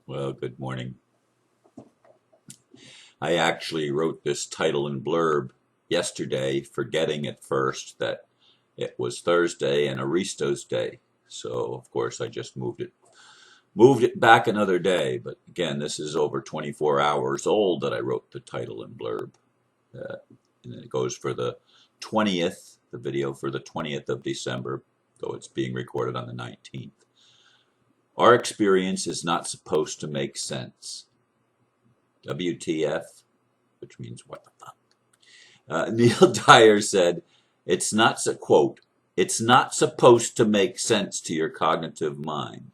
Well, good morning. I actually wrote this title and blurb yesterday, forgetting at first that it was Thursday and Aristo's day. So, of course, I just moved it back another day. But again, this is over 24 hours old that I wrote the title and blurb. Uh, and it goes for the 20th, the video for the 20th of December, though it's being recorded on the 19th. Our experience is not supposed to make sense. WTF, which means what the fuck. Neil Dyer said, quote, it's not supposed to make sense to your cognitive mind.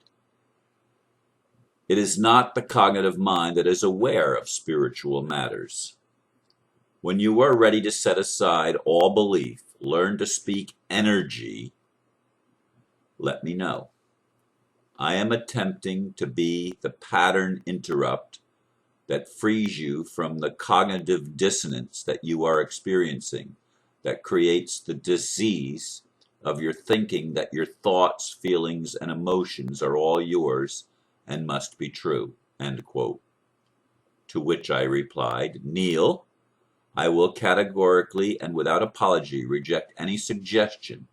It is not the cognitive mind that is aware of spiritual matters. When you are ready to set aside all belief, learn to speak energy, let me know. I am attempting to be the pattern interrupt that frees you from the cognitive dissonance that you are experiencing, that creates the disease of your thinking that your thoughts, feelings, and emotions are all yours and must be true, end quote. To which I replied, Neil, I will categorically and without apology reject any suggestion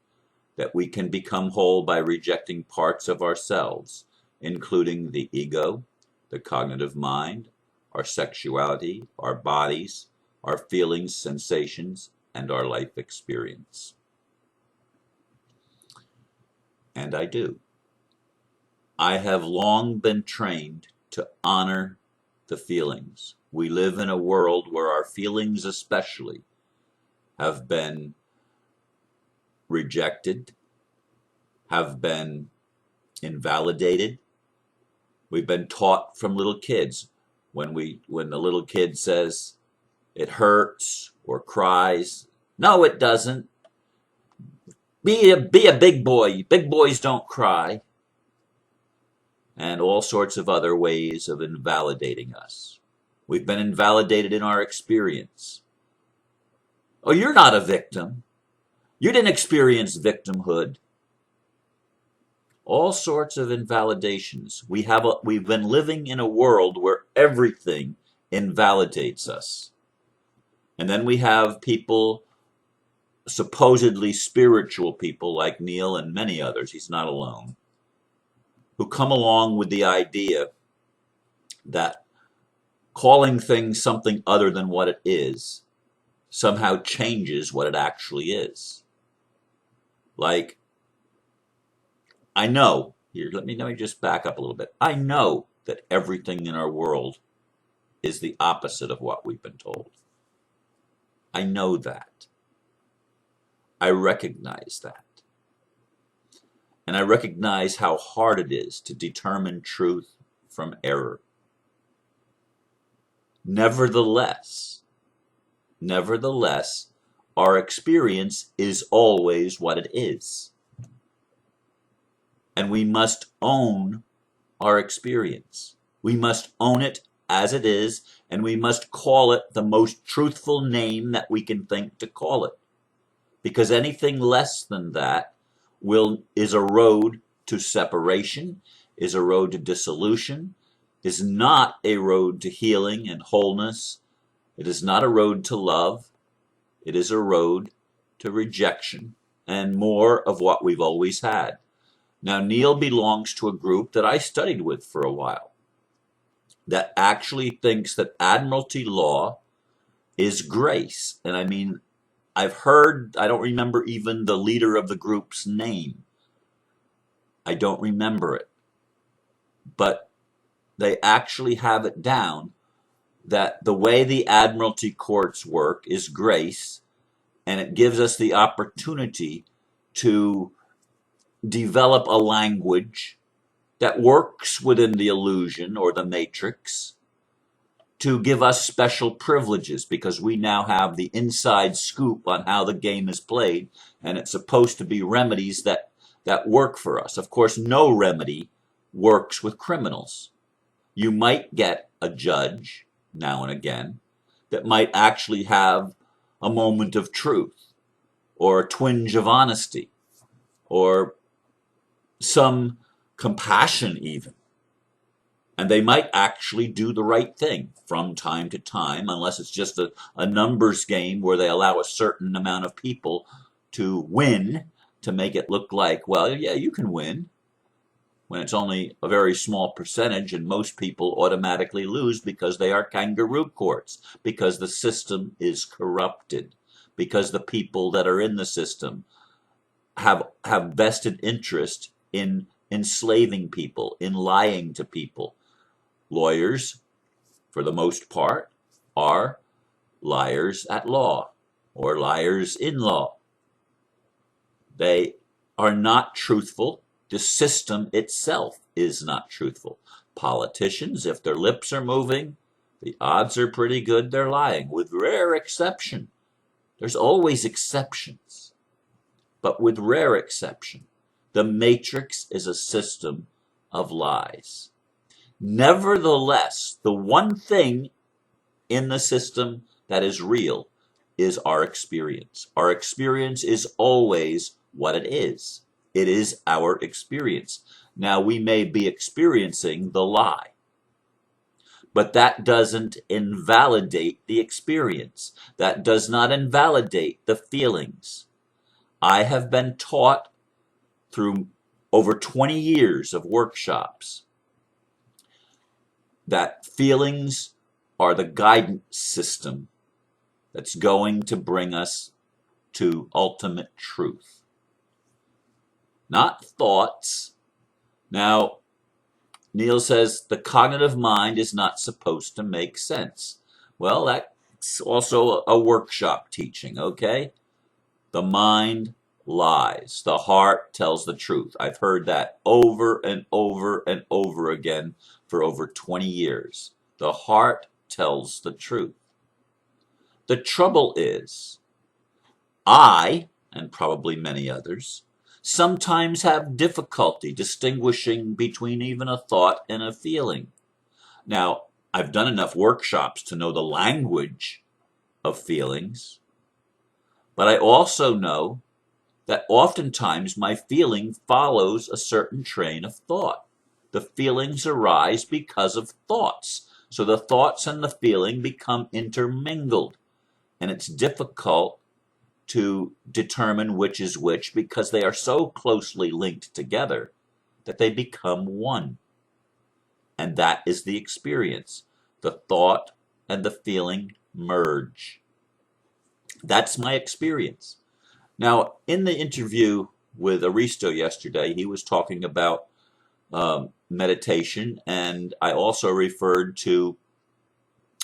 that we can become whole by rejecting parts of ourselves, including the ego, the cognitive mind, our sexuality, our bodies, our feelings, sensations, and our life experience. And I do. I have long been trained to honor the feelings. We live in a world where our feelings especially have been rejected, have been invalidated. We've been taught from little kids when the little kid says it hurts or cries, no, it doesn't. Be a big boy. Big boys don't cry. And all sorts of other ways of invalidating us. We've been invalidated in our experience. Oh, you're not a victim. You didn't experience victimhood. All sorts of invalidations. We've been living in a world where everything invalidates us. And then we have people, supposedly spiritual people like Neil and many others, he's not alone, who come along with the idea that calling things something other than what it is somehow changes what it actually is. Like, I know, here, let me just back up a little bit. I know that everything in our world is the opposite of what we've been told. I know that. I recognize that. And I recognize how hard it is to determine truth from error. Nevertheless, our experience is always what it is. And we must own our experience. We must own it as it is, and we must call it the most truthful name that we can think to call it. Because anything less than that is a road to separation, is a road to dissolution, is not a road to healing and wholeness. It is not a road to love. It is a road to rejection and more of what we've always had. Now, Neil belongs to a group that I studied with for a while that actually thinks that admiralty law is grace. And I mean, I've heard, I don't remember even the leader of the group's name. I don't remember it. But they actually have it down that the way the admiralty courts work is grace, and it gives us the opportunity to develop a language that works within the illusion or the matrix to give us special privileges, because we now have the inside scoop on how the game is played, and it's supposed to be remedies that work for us. Of course, no remedy works with criminals. You might get a judge now and again that might actually have a moment of truth or a twinge of honesty or some compassion even. And they might actually do the right thing from time to time, unless it's just a numbers game where they allow a certain amount of people to win to make it look like, well, yeah, you can win, when it's only a very small percentage, and most people automatically lose because they are kangaroo courts, because the system is corrupted, because the people that are in the system have vested interest in enslaving people, in lying to people. Lawyers, for the most part, are liars at law or liars in law. They are not truthful. The system itself is not truthful. Politicians, if their lips are moving, the odds are pretty good they're lying, with rare exception. There's always exceptions, but with rare exception, the matrix is a system of lies. Nevertheless, the one thing in the system that is real is our experience. Our experience is always what it is. It is our experience. Now, we may be experiencing the lie, but that doesn't invalidate the experience. That does not invalidate the feelings. I have been taught through over 20 years of workshops that feelings are the guidance system that's going to bring us to ultimate truth. Not thoughts. Now, Neil says the cognitive mind is not supposed to make sense. Well, that's also a workshop teaching, okay? The mind lies. The heart tells the truth. I've heard that over and over and over again for over 20 years. The heart tells the truth. The trouble is, I, and probably many others, sometimes have difficulty distinguishing between even a thought and a feeling. Now, I've done enough workshops to know the language of feelings, but I also know that oftentimes my feeling follows a certain train of thought. The feelings arise because of thoughts. So the thoughts and the feeling become intermingled. And it's difficult to determine which is which because they are so closely linked together that they become one. And that is the experience. The thought and the feeling merge. That's my experience. Now, in the interview with Aristo yesterday, he was talking about meditation, and I also referred to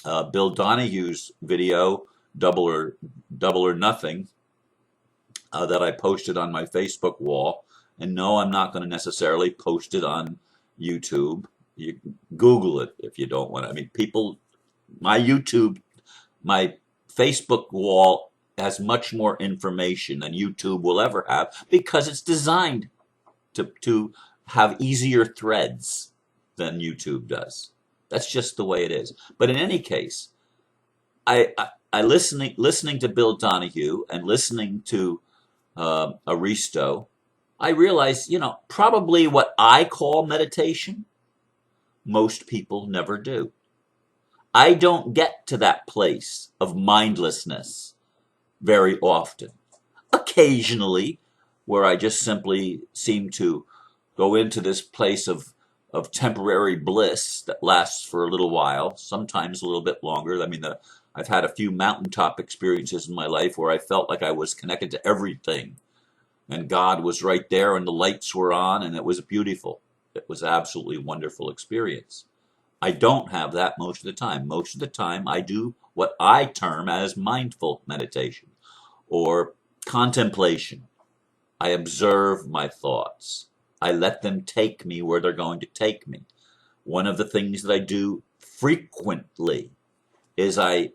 Bill Donahue's video, Double or Nothing, that I posted on my Facebook wall. And no, I'm not going to necessarily post it on YouTube. You can Google it if you don't want to. I mean, people, my Facebook wall has much more information than YouTube will ever have because it's designed to have easier threads than YouTube does. That's just the way it is. But in any case, I listening to Bill Donahue and listening to Aristo, I realized, probably what I call meditation, most people never do. I don't get to that place of mindlessness very often. Occasionally, where I just simply seem to go into this place of temporary bliss that lasts for a little while, sometimes a little bit longer. I mean, I've had a few mountaintop experiences in my life where I felt like I was connected to everything, and God was right there, and the lights were on, and it was beautiful. It was an absolutely wonderful experience. I don't have that most of the time. Most of the time, I do what I term as mindful meditation or contemplation. I observe my thoughts. I let them take me where they're going to take me. One of the things that I do frequently is I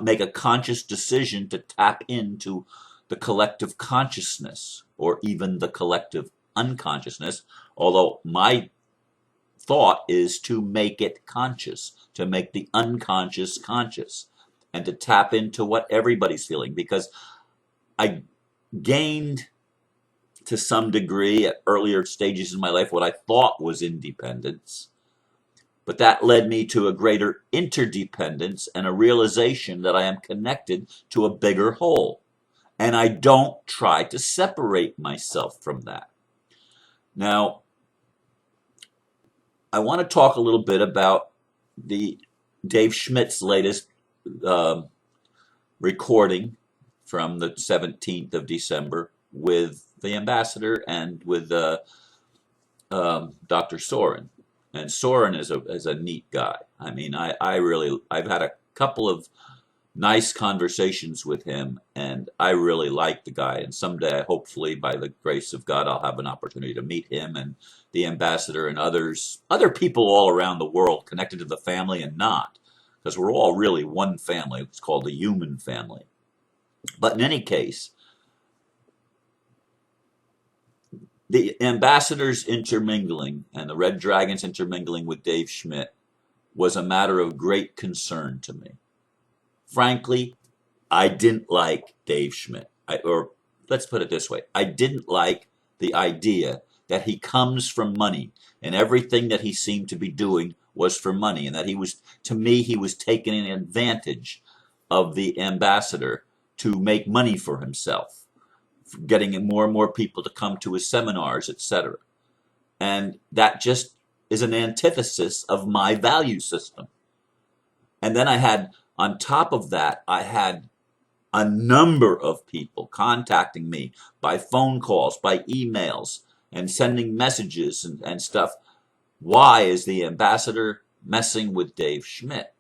make a conscious decision to tap into the collective consciousness or even the collective unconsciousness, although my thought is to make it conscious, to make the unconscious conscious, and to tap into what everybody's feeling, because I gained to some degree at earlier stages in my life what I thought was independence, But that led me to a greater interdependence and a realization that I am connected to a bigger whole. And I don't try to separate myself from that. Now, I want to talk a little bit about the Dave Schmidt's latest recording from the 17th of December with the ambassador and with Dr. Soren. And Soren is a neat guy. I mean, I've had a couple of nice conversations with him, and I really like the guy. And someday, hopefully, by the grace of God, I'll have an opportunity to meet him and the ambassador and other people all around the world connected to the family and not, because we're all really one family. It's called the human family. But in any case, the ambassadors intermingling and the Red Dragons intermingling with Dave Schmidt was a matter of great concern to me. Frankly, I didn't like Dave Schmidt. Or let's put it this way. I didn't like the idea that he comes from money and everything that he seemed to be doing was for money, and that to me, he was taking advantage of the ambassador to make money for himself, getting more and more people to come to his seminars, etc. And that just is an antithesis of my value system. And then on top of that, I had a number of people contacting me by phone calls, by emails, and sending messages and stuff. Why is the ambassador messing with Dave Schmidt?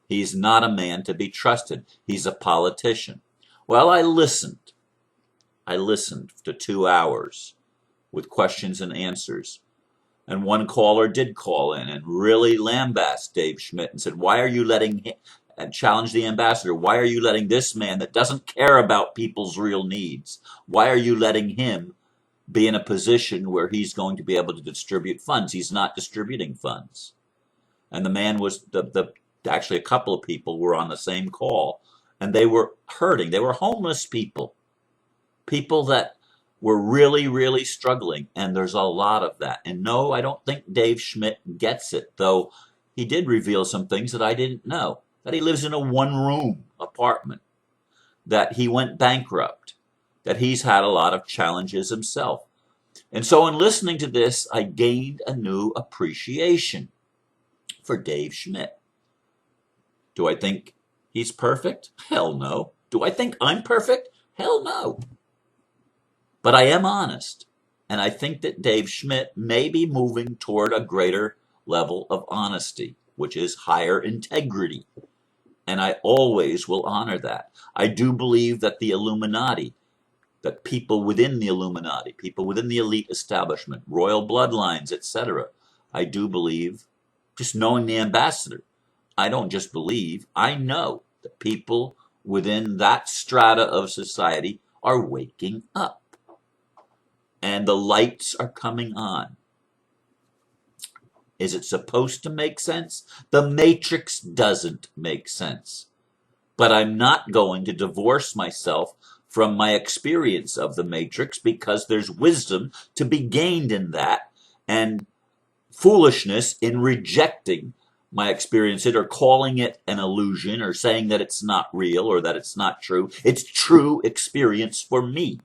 He's not a man to be trusted. He's a politician. Well, I listened to 2 hours with questions and answers. And one caller did call in and really lambast Dave Schmidt and said, why are you letting him, and challenge the ambassador, why are you letting this man that doesn't care about people's real needs, why are you letting him be in a position where he's going to be able to distribute funds? He's not distributing funds. And the man was, actually a couple of people were on the same call, and they were hurting. They were homeless people that were really, really struggling, and there's a lot of that. And no, I don't think Dave Schmidt gets it, though he did reveal some things that I didn't know. That he lives in a one-room apartment, that he went bankrupt, that he's had a lot of challenges himself. And so in listening to this, I gained a new appreciation for Dave Schmidt. Do I think he's perfect? Hell no. Do I think I'm perfect? Hell no. But I am honest, and I think that Dave Schmidt may be moving toward a greater level of honesty, which is higher integrity. And I always will honor that. I do believe that the Illuminati, that people within the Illuminati, people within the elite establishment, royal bloodlines, etc., I do believe, just knowing the ambassador, I don't just believe, I know that people within that strata of society are waking up. And the lights are coming on. Is it supposed to make sense? The Matrix doesn't make sense. But I'm not going to divorce myself from my experience of the Matrix, because there's wisdom to be gained in that, and foolishness in rejecting my experience or calling it an illusion or saying that it's not real or that it's not true. It's true experience for me.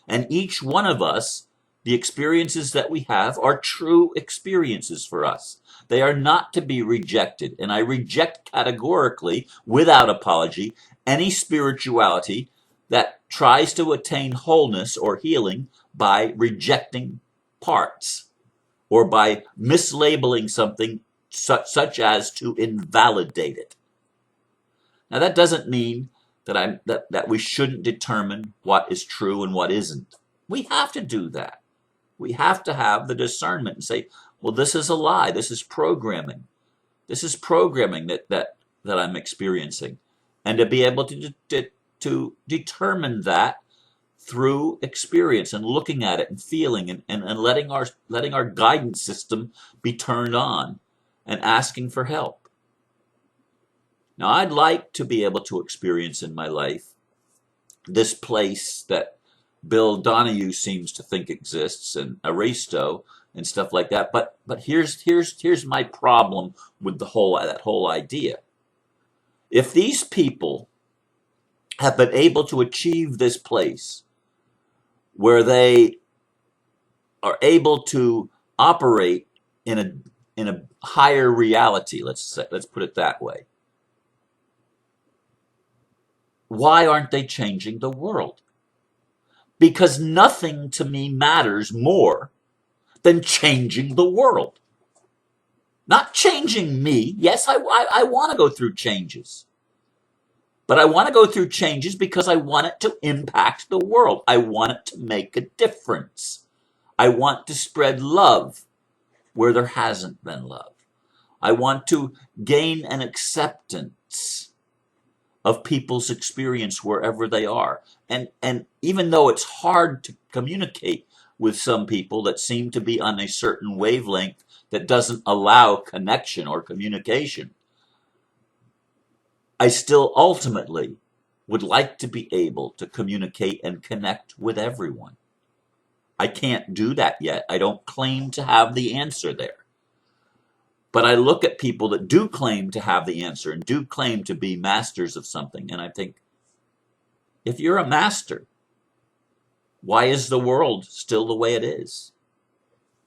And each one of us, the experiences that we have are true experiences for us. They are not to be rejected. And I reject categorically, without apology, any spirituality that tries to attain wholeness or healing by rejecting parts or by mislabeling something such as to invalidate it. Now, that doesn't mean that we shouldn't determine what is true and what isn't. We have to do that. We have to have the discernment and say, well, this is a lie. This is programming. This is programming that I'm experiencing. And to be able to determine that through experience and looking at it and feeling and letting our guidance system be turned on and asking for help. Now, I'd like to be able to experience in my life this place that Bill Donahue seems to think exists, and Aristo, and stuff like that. But here's my problem with that whole idea. If these people have been able to achieve this place where they are able to operate in a higher reality, let's put it that way, why aren't they changing the world? Because nothing to me matters more than changing the world. Not changing me. Yes, I want to go through changes. But I want to go through changes because I want it to impact the world. I want it to make a difference. I want to spread love where there hasn't been love. I want to gain an acceptance of people's experience wherever they are. And even though it's hard to communicate with some people that seem to be on a certain wavelength that doesn't allow connection or communication, I still ultimately would like to be able to communicate and connect with everyone. I can't do that yet. I don't claim to have the answer there. But I look at people that do claim to have the answer and do claim to be masters of something, and I think, if you're a master, why is the world still the way it is?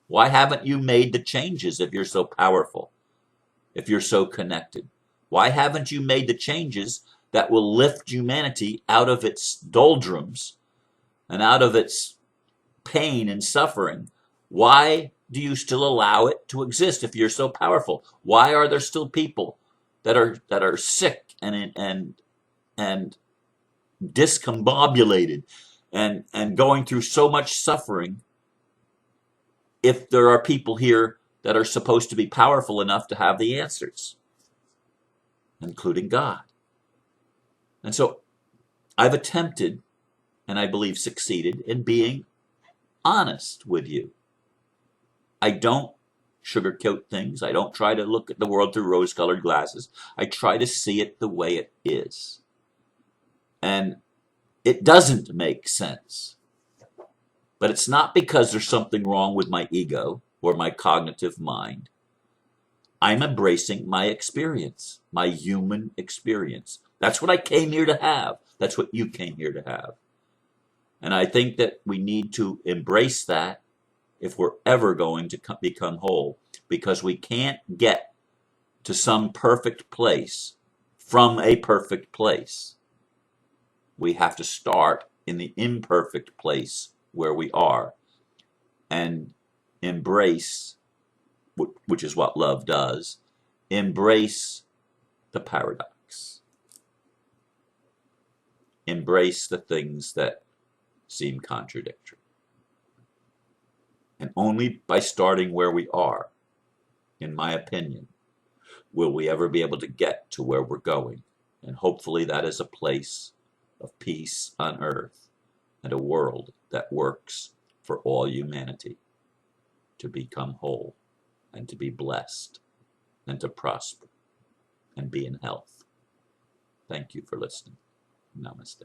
Why haven't you made the changes if you're so powerful, if you're so connected? Why haven't you made the changes that will lift humanity out of its doldrums and out of its pain and suffering? Why do you still allow it to exist if you're so powerful? Why are there still people that are sick and discombobulated and going through so much suffering if there are people here that are supposed to be powerful enough to have the answers, including God? And so I've attempted, and I believe succeeded, in being honest with you. I don't sugarcoat things. I don't try to look at the world through rose-colored glasses. I try to see it the way it is. And it doesn't make sense. But it's not because there's something wrong with my ego or my cognitive mind. I'm embracing my experience, my human experience. That's what I came here to have. That's what you came here to have. And I think that we need to embrace that if we're ever going to become whole, because we can't get to some perfect place from a perfect place. We have to start in the imperfect place where we are and embrace, which is what love does, embrace the paradox. Embrace the things that seem contradictory. And only by starting where we are, in my opinion, will we ever be able to get to where we're going. And hopefully that is a place of peace on earth and a world that works for all humanity to become whole and to be blessed and to prosper and be in health. Thank you for listening. Namaste.